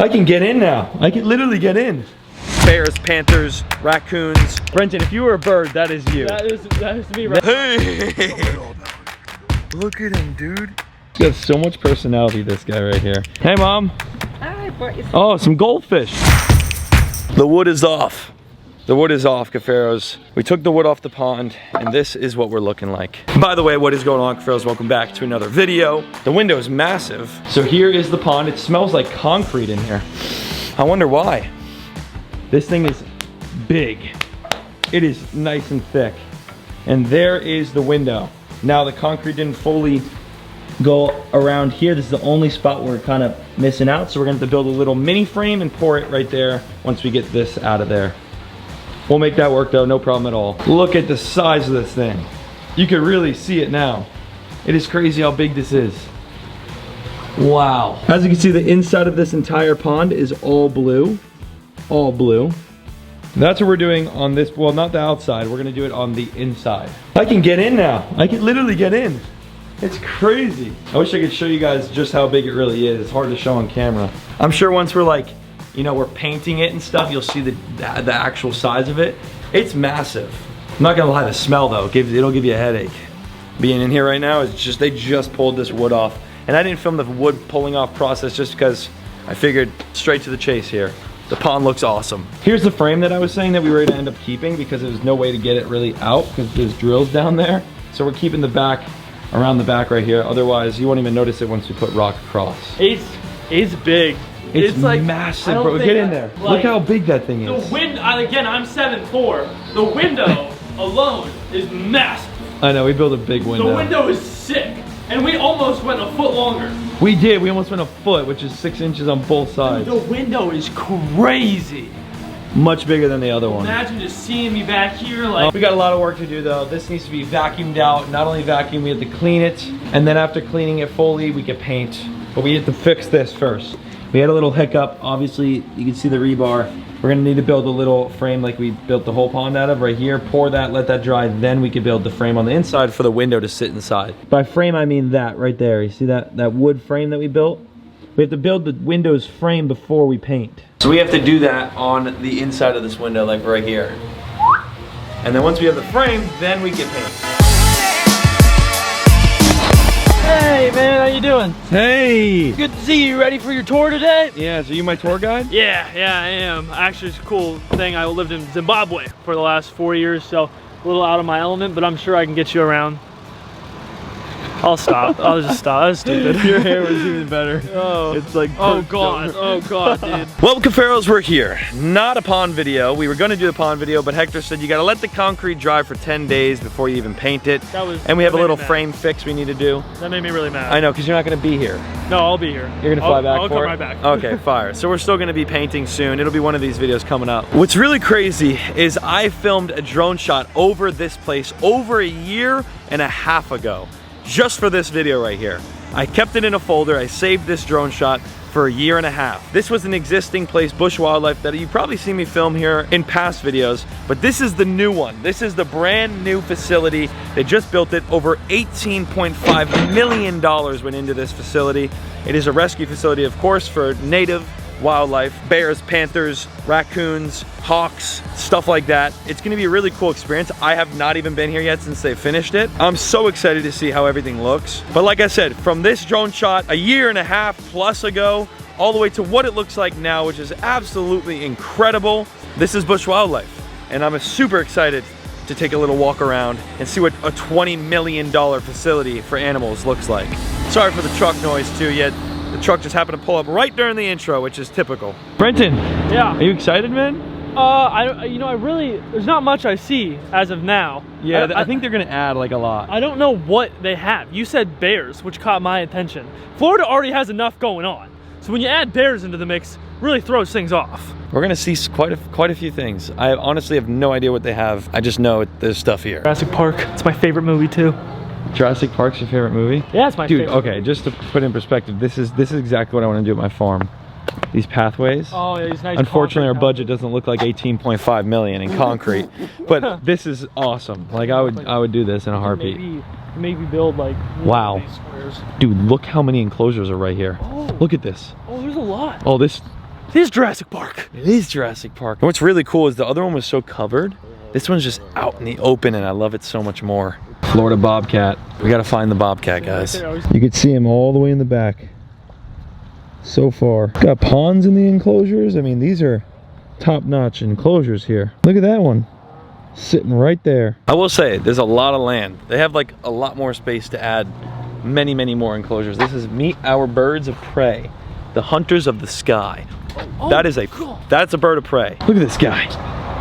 I can get in now. I can literally get in. Bears, panthers, raccoons. Brenton, if you were a bird, that is you. That is me right. Hey! Look at him, dude. He's got so much personality, this guy right here. Hey, Mom. Hi, boys. Oh, some goldfish. The wood is off. The wood is off, Cuffaros. We took the wood off the pond, and this is what we're looking like. By the way, what is going on, Cuffaros? Welcome back to another video. The window is massive. So here is the pond. It smells like concrete in here. I wonder why. This thing is big. It is nice and thick. And there is the window. Now the concrete didn't fully go around here. This is the only spot where we're kind of missing out. So we're gonna have to build a little mini frame and pour it right there once we get this out of there. We'll make that work though, no problem at all. Look at the size of this thing. You can really see it now. It is crazy how big this is. Wow. As you can see, the inside of this entire pond is all blue. All blue. That's what we're doing on this, well, not the outside. We're gonna do it on the inside. I can get in now. I can literally get in. It's crazy. I wish I could show you guys just how big it really is. It's hard to show on camera. I'm sure once we're like, you know, we're painting it and stuff, you'll see the actual size of it. It's massive. I'm not gonna lie, the smell though, it'll give you a headache. Being in here right now, it's just, they just pulled this wood off. And I didn't film the wood pulling off process just because I figured straight to the chase here. The pond looks awesome. Here's the frame that I was saying that we were gonna end up keeping because there was no way to get it really out because there's drills down there. So we're keeping the back, around the back right here. Otherwise, you won't even notice it once we put rock across. It's big. It's like massive, bro. Get in there. Like, look how big that thing is. The again, I'm 7'4". The window alone is massive. I know, we built a big window. The window is sick. And we almost went a foot longer. We did, we almost went a foot, which is 6 inches on both sides. The window is crazy. Much bigger than the other one. Imagine just seeing me back here like. We got a lot of work to do though. This needs to be vacuumed out. Not only vacuum, we have to clean it. And then after cleaning it fully, we can paint. But we have to fix this first. We had a little hiccup. Obviously, you can see the rebar. We're gonna need to build a little frame like we built the whole pond out of right here. Pour that, let that dry. Then we can build the frame on the inside for the window to sit inside. By frame, I mean that right there. You see that wood frame that we built? We have to build the window's frame before we paint. So we have to do that on the inside of this window, like right here. And then once we have the frame, then we get paint. Hey man, how you doing? Hey! Good to see you. Ready for your tour today? Yeah, so you my tour guide? Yeah, I am. Actually, it's a cool thing. I lived in Zimbabwe for the last 4 years, so a little out of my element, but I'm sure I can get you around. I'll stop. I'll just stop. That's stupid. Your hair was even better. Oh, it's like oh god, dude. Well, Cuffaros, we're here. Not a pond video. We were gonna do the pond video, but Hector said you gotta let the concrete dry for 10 days before you even paint it. And we have a little frame fix we need to do. That made me really mad. I know, because you're not gonna be here. No, I'll be here. You're gonna fly back for it? I'll come right back. Okay, fire. So we're still gonna be painting soon. It'll be one of these videos coming up. What's really crazy is I filmed a drone shot over this place over a year and a half ago. Just for this video right here. I kept it in a folder. I saved this drone shot for a year and a half. This was an existing place, Busch Wildlife, that you've probably seen me film here in past videos, but this is the new one. This is the brand new facility. They just built it. Over $18.5 million went into this facility. It is a rescue facility, of course, for native wildlife, bears, panthers, raccoons, hawks, stuff like that. It's gonna be a really cool experience. I have not even been here yet since they finished it. I'm so excited to see how everything looks. But like I said, from this drone shot a year and a half plus ago, all the way to what it looks like now, which is absolutely incredible. This is Busch Wildlife, and I'm super excited to take a little walk around and see what a $20 million facility for animals looks like. Sorry for the truck noise too, yet the truck just happened to pull up right during the intro, which is typical. Brenton, yeah, are you excited, man? I really, there's not much I see as of now. Yeah, I think they're gonna add like a lot. I don't know what they have. You said bears, which caught my attention. Florida already has enough going on, so when you add bears into the mix, really throws things off. We're gonna see quite a few things. I honestly have no idea what they have. I just know there's stuff here. Jurassic Park, it's my favorite movie too. Jurassic Park's your favorite movie? Yeah, it's my favorite. Dude, okay, just to put it in perspective, this is exactly what I want to do at my farm. These pathways. Oh, yeah, these nice. Unfortunately, our budget doesn't look like 18.5 million in concrete, but this is awesome. Like I would do this in a heartbeat. Maybe build like. Wow. Squares. Dude, look how many enclosures are right here. Oh. Look at this. Oh, there's a lot. Oh, this It is Jurassic Park. It is Jurassic Park. And what's really cool is the other one was so covered. This one's just out in the open, and I love it so much more. Florida bobcat. We gotta find the bobcat, guys. You can see him all the way in the back. So far. Got ponds in the enclosures. I mean, these are top-notch enclosures here. Look at that one. Sitting right there. I will say, there's a lot of land. They have like a lot more space to add many, many more enclosures. This is Meet Our Birds of Prey. The Hunters of the Sky. That's a bird of prey. Look at this guy.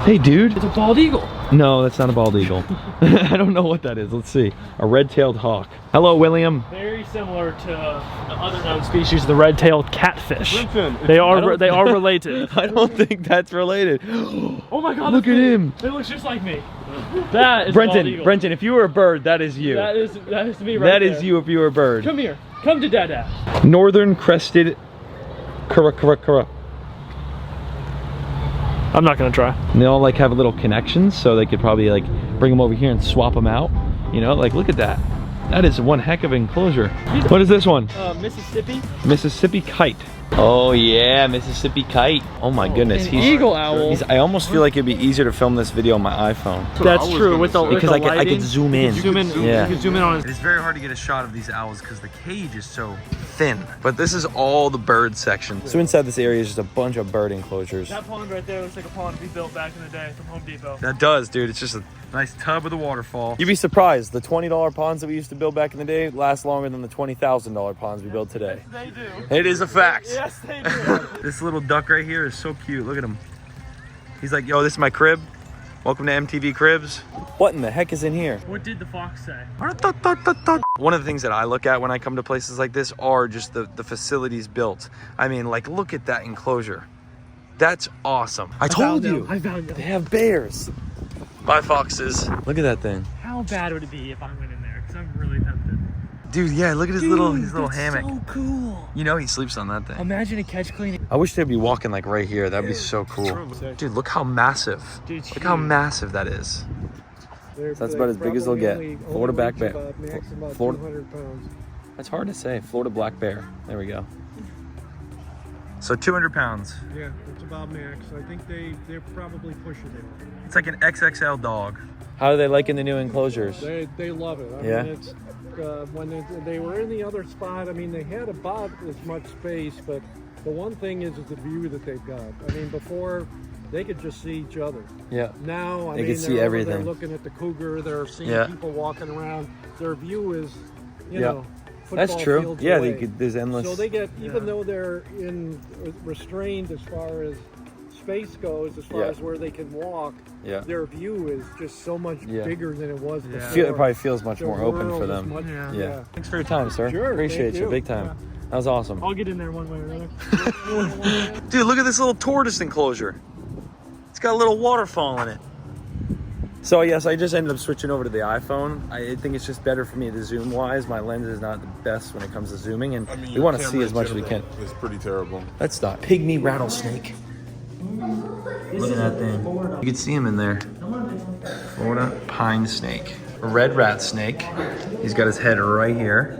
Hey, dude. It's a bald eagle. No, that's not a bald eagle. I don't know what that is. Let's see. A red-tailed hawk. Hello, William. Very similar to the other known species, the red-tailed catfish. Listen, They are related. I don't think that's related. Oh my God! Look at him. It looks just like me. That is bald eagle. Brenton, if you were a bird, that is you. That is me right That there. is you if you were a bird. Come here. Come to Dada. Northern crested kura. I'm not gonna try. And they all like have little connections, so they could probably like bring them over here and swap them out. You know, like look at that. That is one heck of an enclosure. What is this one? Mississippi. Mississippi kite. Oh yeah, Mississippi kite. Oh my goodness, An eagle owl. I almost feel like it'd be easier to film this video on my iPhone. That's true. With the Because I could zoom in. You can zoom in on It is very hard to get a shot of these owls because the cage is so thin. But this is all the bird section. So inside this area is just a bunch of bird enclosures. That pond right there looks like a pond we built back in the day from Home Depot. That does, dude. It's just a nice tub with a waterfall. You'd be surprised. The $20 ponds that we used to build back in the day last longer than the $20,000 ponds we build today. They do. It is a fact. Yes, they do. This little duck right here is so cute. Look at him. He's like, yo, this is my crib. Welcome to MTV Cribs. What in the heck is in here? What did the fox say? One of the things that I look at when I come to places like this are just the facilities built. I mean, like, look at that enclosure. That's awesome. I told you. I found them. They have bears. Bye, foxes. Look at that thing. How bad would it be if I went in there? Because I'm really tempted. Dude, yeah, look at his little hammock. So cool. You know he sleeps on that thing. Imagine a catch cleaning. I wish they'd be walking like right here. That'd be so cool. Dude, look how massive. Dude, look how massive that is. So that's about as big as they'll get. Florida black bear. Florida. 200 pounds. That's hard to say. Florida black bear. There we go. So 200 pounds. Yeah, it's about max. I think they're probably pushing it. It's like an XXL dog. How do they like in the new enclosures? They love it. I mean, it's when they were in the other spot. I mean, they had about as much space, but the one thing is the view that they've got. I mean, before they could just see each other. Yeah. Now, I they mean, can see everything. They're looking at the cougar. They're seeing people walking around. Their view is, you know, that's true. fields Yeah, away. there's endless. So they get, even though they're restrained as far as space goes, as far as where they can walk, their view is just so much bigger than it was before. It probably feels much more open for them. Thanks for your time, sir. Sure, appreciate you big time. That was awesome. I'll get in there one way or another. Dude, look at this little tortoise enclosure. It's got a little waterfall in it. So yes, I just ended up switching over to the iPhone. I think it's just better for me to zoom wise. My lens is not the best when it comes to zooming, and we want to see as much as we can. It's pretty terrible. That's not pygmy rattlesnake. Look at that thing. You can see him in there. Florida pine snake. A red rat snake. He's got his head right here.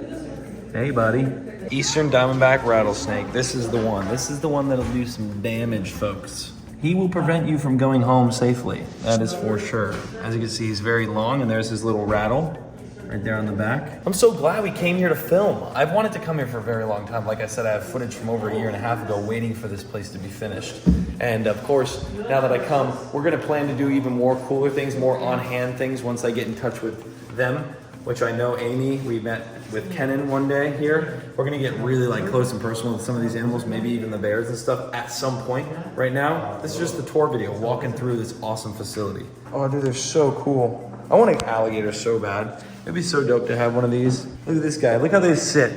Hey, buddy. Eastern diamondback rattlesnake. This is the one. This is the one that'll do some damage, folks. He will prevent you from going home safely. That is for sure. As you can see, he's very long, and there's his little rattle right there on the back. I'm so glad we came here to film. I've wanted to come here for a very long time. Like I said, I have footage from over a year and a half ago waiting for this place to be finished. And of course, now that I come, we're gonna plan to do even more cooler things, more on-hand things once I get in touch with them, which I know Amy, we met with Kenan one day here. We're gonna get really like close and personal with some of these animals, maybe even the bears and stuff at some point. Right now, this is just the tour video, walking through this awesome facility. Oh dude, they're so cool. I want an alligator so bad. It'd be so dope to have one of these. Look at this guy, look how they sit.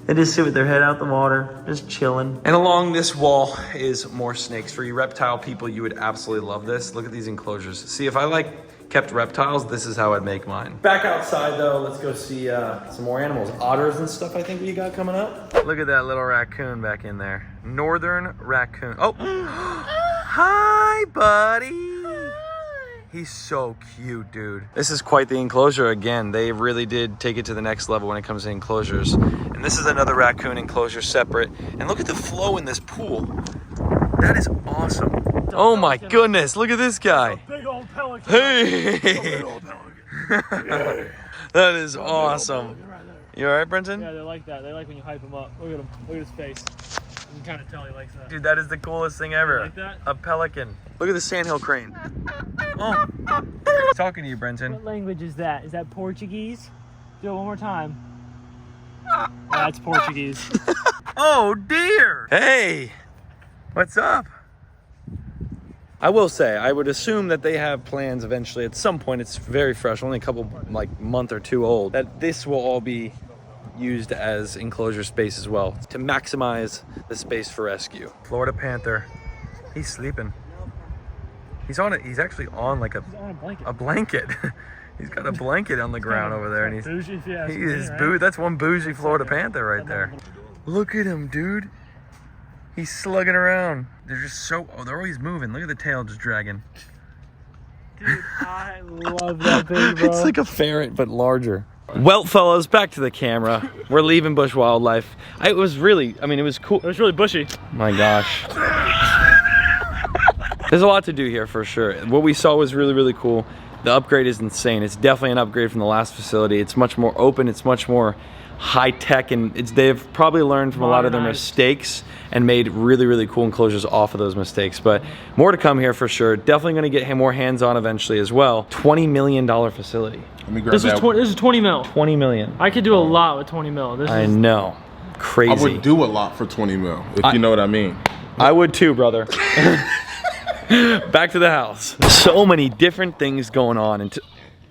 They just sit with their head out the water, just chilling. And along this wall is more snakes. For you reptile people, you would absolutely love this. Look at these enclosures. See, if I kept reptiles, this is how I'd make mine. Back outside though, let's go see some more animals. Otters and stuff I think we got coming up. Look at that little raccoon back in there. Northern raccoon. Oh, hi buddy. He's so cute, dude. This is quite the enclosure again. They really did take it to the next level when it comes to enclosures. And this is another raccoon enclosure separate. And look at the flow in this pool. that is awesome. Oh my goodness, look at this guy. Big old pelican. Hey. Big old pelican. That is awesome. You all right, Brenton? Yeah, they like that. They like when you hype him up. Look at him. Look at his face. You can kind of tell he likes that. Dude, that is the coolest thing ever. You like that? A pelican. Look at the sandhill crane. Oh. Talking to you, Brenton. What language is that? Is that Portuguese? Do it one more time. That's Portuguese. Oh dear. Hey, what's up? I will say, I would assume that they have plans eventually at some point. It's very fresh, only a couple, like month or two old, that this will all be used as enclosure space as well to maximize the space for rescue. Florida panther, he's sleeping. He's on it. He's actually on like He's on a blanket. a blanket. He's got a blanket on the ground over there, and he's bougie, if you ask he me, is right? That's one bougie Florida panther right there. Look at him, dude. He's slugging around. They're just so, they're always moving. Look at the tail just dragging. Dude, I love that thing, bro. It's like a ferret, but larger. Well, fellas, back to the camera. We're leaving Busch Wildlife. It was really, I mean, it was cool. It was really bushy. My gosh. There's a lot to do here for sure. What we saw was really, really cool. The upgrade is insane. It's definitely an upgrade from the last facility. It's much more open. It's much more high tech, and they've probably learned from a lot of their mistakes and made really, really cool enclosures off of those mistakes. But more to come here for sure. Definitely going to get more hands-on eventually as well. $20 million facility. Let me grab This that. is 20 mil. 20 million. I could do a lot with 20 mil. This I is know. Crazy. I would do a lot for 20 mil, if you know what I mean. I would too, brother. Back to the house. So many different things going on, and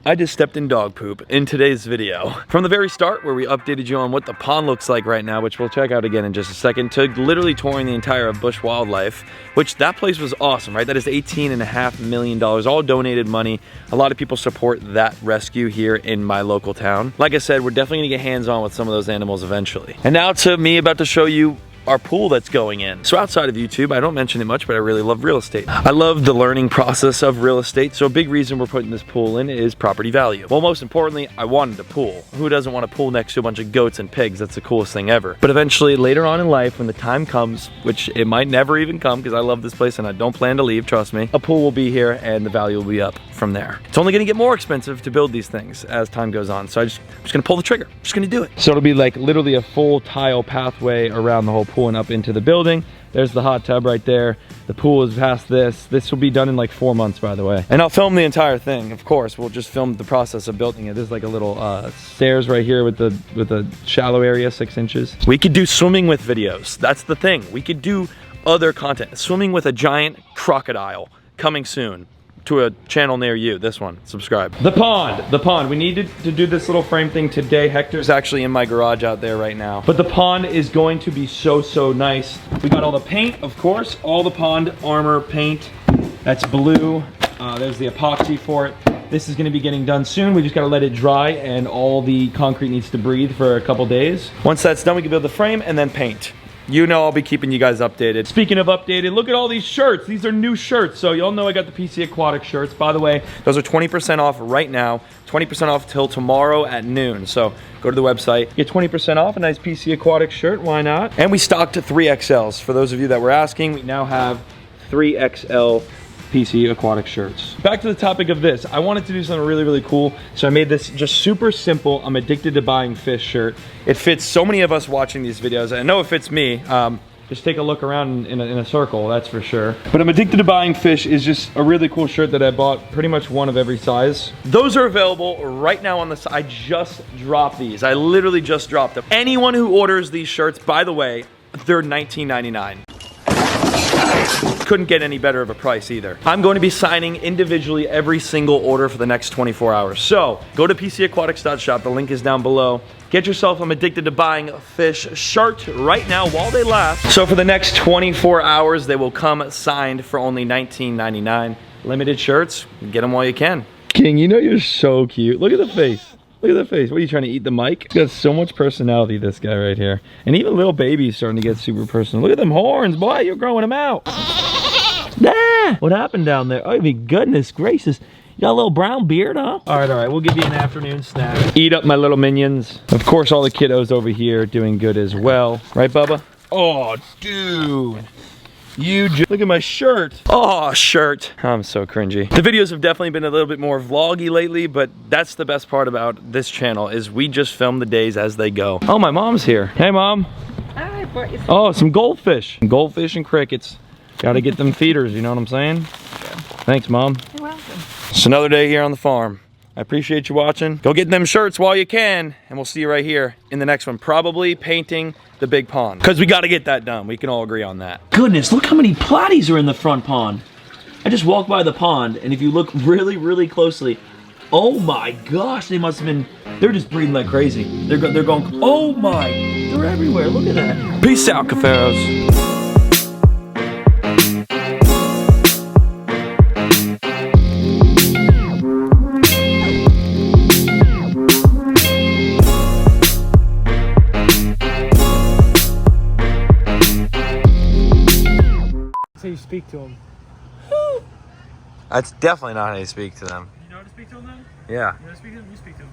I just stepped in dog poop in today's video. From the very start, where we updated you on what the pond looks like right now, which we'll check out again in just a second, to literally touring the entire of Busch Wildlife, which that place was awesome, right? That is $18.5 million, all donated money. A lot of people support that rescue here in my local town. Like I said, we're definitely gonna get hands-on with some of those animals eventually. And now to me about to show you our pool that's going in. So outside of YouTube, I don't mention it much, but I really love real estate. I love the learning process of real estate, so a big reason we're putting this pool in is property value. Well, most importantly, I wanted a pool. Who doesn't want a pool next to a bunch of goats and pigs? That's the coolest thing ever. But eventually, later on in life, when the time comes, which it might never even come because I love this place and I don't plan to leave, trust me, a pool will be here and the value will be up from there. It's only gonna get more expensive to build these things as time goes on, so I'm just gonna pull the trigger. I'm just gonna do it. So it'll be like literally a full tile pathway around the whole pool and up into the building. There's the hot tub right there. The pool is past this. This will be done in like 4 months, by the way. And I'll film the entire thing, of course. We'll just film the process of building it. There's like a little stairs right here with the shallow area, 6 inches. We could do swimming with videos. That's the thing. We could do other content. Swimming with a giant crocodile, coming soon to a channel near you. This one, subscribe. The pond. We needed to do this little frame thing today. Hector's actually in my garage out there right now. But the pond is going to be so nice. We got all the paint, of course, all the pond armor paint. That's blue. There's the epoxy for it. This is gonna be getting done soon. We just gotta let it dry and all the concrete needs to breathe for a couple days. Once that's done, we can build the frame and then paint. You know I'll be keeping you guys updated. Speaking of updated, look at all these shirts. These are new shirts. So y'all know I got the PC Aquatic shirts. By the way, those are 20% off right now. 20% off till tomorrow at noon. So go to the website, get 20% off a nice PC Aquatic shirt, why not? And we stocked 3XLs. For those of you that were asking, we now have 3XL PC Aquatic shirts. Back to the topic of this. I wanted to do something really cool, so I made this just super simple I'm addicted to buying fish shirt. It fits so many of us watching these videos. I know it fits me. Just take a look around in a circle, that's for sure. But I'm addicted to buying fish is just a really cool shirt that I bought, pretty much one of every size. Those are available right now on the site. I just dropped these. I literally just dropped them. Anyone who orders these shirts, by the way, they're $19.99. Couldn't get any better of a price either. I'm going to be signing individually every single order for the next 24 hours. So go to PCAquatics.shop. The link is down below. Get yourself I'm addicted to buying fish shirt right now while they last. So for the next 24 hours, they will come signed for only $19.99. Limited shirts, get them while you can. King, you know you're so cute. Look at the face. Look at that face. What are you trying to eat the mic? He's got so much personality, this guy right here. And even little baby's starting to get super personal. Look at them horns, boy. You're growing them out. Ah, what happened down there? Oh, my goodness gracious. You got a little brown beard, huh? All right. We'll give you an afternoon snack. Eat up, my little minions. Of course, all the kiddos over here doing good as well. Right, Bubba? Oh, dude. Look at my shirt. Oh, shirt. I'm so cringy. The videos have definitely been a little bit more vloggy lately, but that's the best part about this channel is we just film the days as they go. Oh, my mom's here. Hey, Mom. Hi, brought you some. Oh, some goldfish. Goldfish and crickets. Gotta get them feeders, you know what I'm saying? Thanks, Mom. You're welcome. It's another day here on the farm. I appreciate you watching. Go get them shirts while you can, and we'll see you right here in the next one. Probably painting the big pond, because we got to get that done. We can all agree on that. Goodness, look how many platies are in the front pond. I just walked by the pond, and if you look really, really closely, oh my gosh, they must have been, they're just breeding like crazy. They're going, oh my, they're everywhere. Look at that. Peace out, Cuffaros. That's how you speak to them. That's definitely not how you speak to them. You know how to speak to them then? Yeah. You know how to speak to them? You speak to them.